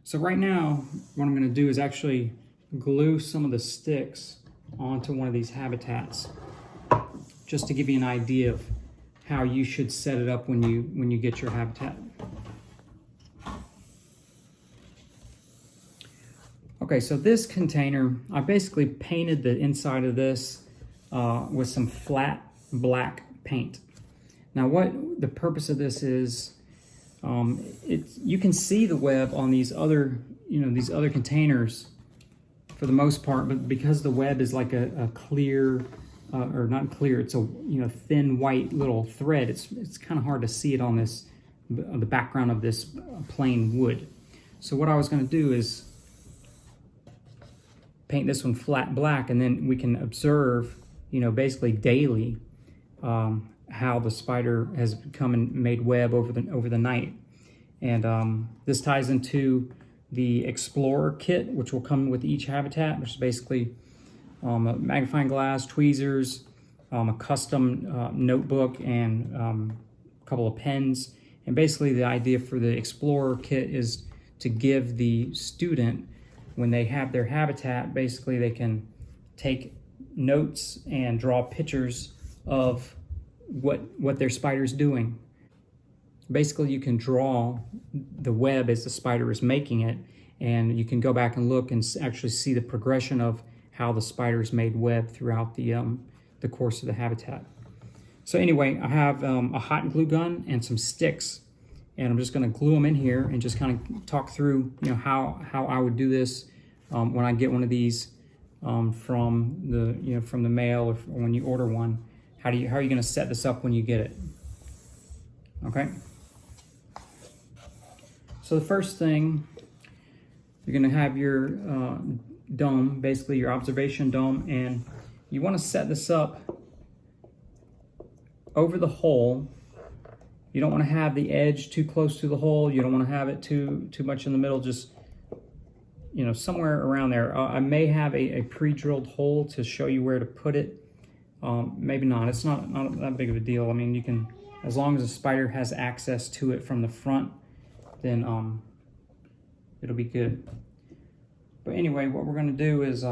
So right now, what I'm going to do is actually glue some of the sticks onto one of these habitats, just to give you an idea of how you should set it up when you get your habitat. Okay, so this container, I basically painted the inside of this with some flat black paint. Now, what the purpose of this is, you can see the web on these other, these other containers for the most part, but because the web is like a clear, or not clear, it's a thin white little thread. It's kind of hard to see it on this, the background of this plain wood. So what I was going to do is paint this one flat black, and then we can observe, basically daily, how the spider has come and made web over the night. And this ties into the Explorer kit, which will come with each habitat, which is basically a magnifying glass, tweezers, a custom notebook, and a couple of pens. And basically the idea for the Explorer kit is to give the student, when they have their habitat, basically they can take notes and draw pictures of what their spider's doing. Basically, you can draw the web as the spider is making it, and you can go back and look and actually see the progression of how the spider's made web throughout the course of the habitat. So anyway, I have a hot glue gun and some sticks, and I'm just going to glue them in here and just kind of talk through, how I would do this when I get one of these from the mail, or when you order one. How are you going to set this up when you get it? Okay. So the first thing, you're going to have your dome, basically your observation dome, and you want to set this up over the hole. You don't want to have the edge too close to the hole. You don't want to have it too much in the middle. Just somewhere around there. I may have a pre-drilled hole to show you where to put it. Maybe not. It's not that big of a deal. I mean, you can, as long as the spider has access to it from the front, then it'll be good. But anyway, what we're going to do is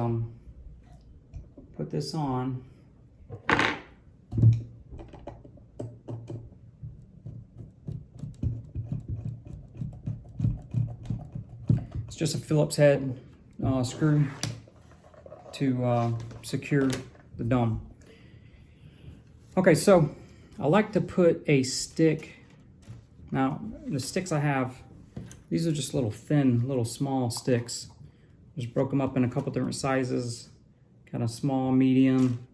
put this on. It's just a Phillips head screw to secure the dome. Okay, so I like to put a stick. Now, the sticks I have, these are just little thin, little small sticks. Just broke them up in a couple different sizes, kind of small, medium,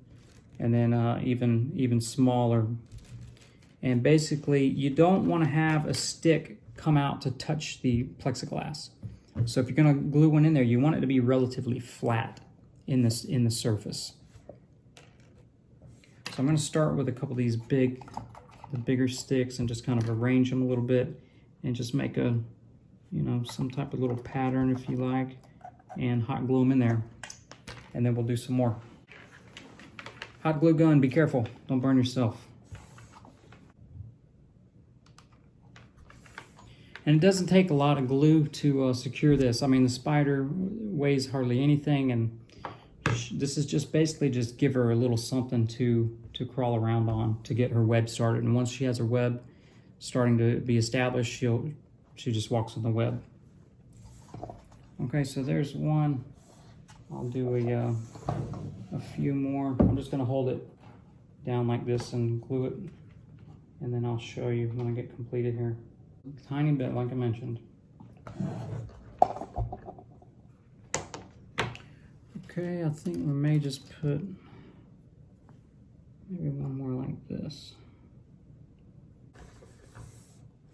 and then even smaller. And basically, you don't want to have a stick come out to touch the plexiglass. So if you're going to glue one in there, you want it to be relatively flat in the surface. So I'm going to start with a couple of these bigger sticks and just kind of arrange them a little bit and just make a, some type of little pattern if you like, and hot glue them in there. And then we'll do some more. Hot glue gun, be careful, don't burn yourself. And it doesn't take a lot of glue to secure this. I mean, the spider weighs hardly anything, and this is just basically just give her a little something to crawl around on to get her web started. And once she has her web starting to be established, she just walks on the web. Okay, so there's one. I'll do a few more. I'm just gonna hold it down like this and glue it, and then I'll show you when I get completed here. A tiny bit, like I mentioned. Okay, I think we may just put maybe one more like this.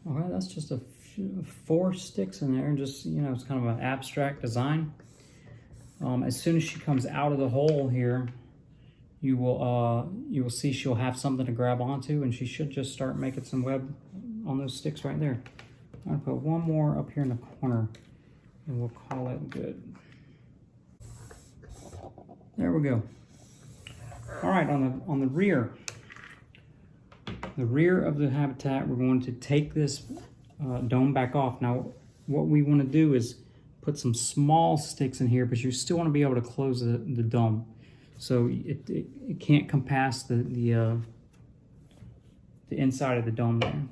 Okay, that's just a few, 4 sticks in there, and just, it's kind of an abstract design. As soon as she comes out of the hole here, you will see she'll have something to grab onto, and she should just start making some web on those sticks right there. I'm gonna put one more up here in the corner, and we'll call it good. There we go. All right, on the rear of the habitat, we're going to take this dome back off. Now, what we want to do is put some small sticks in here, but you still want to be able to close the dome. So it can't come past the inside of the dome there.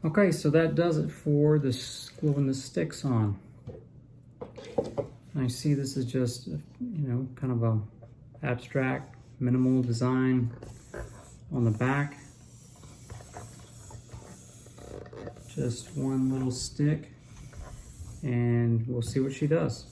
Okay, so that does it for this gluing the sticks on. I see this is just, you know, kind of a abstract, minimal design on the back. Just one little stick, and we'll see what she does.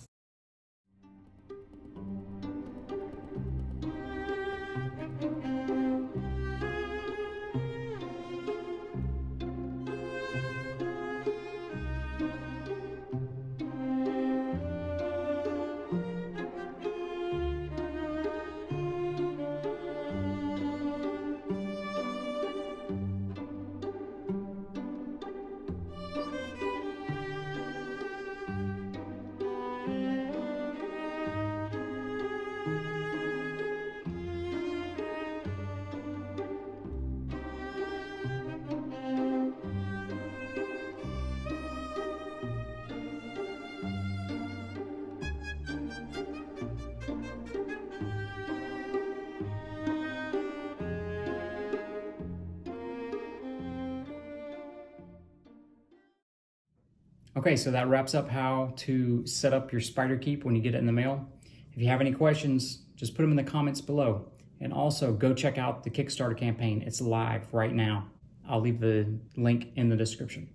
Okay, so that wraps up how to set up your spiderkeep when you get it in the mail. If you have any questions, just put them in the comments below. And also go check out the Kickstarter campaign. It's live right now. I'll leave the link in the description.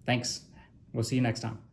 Thanks. We'll see you next time.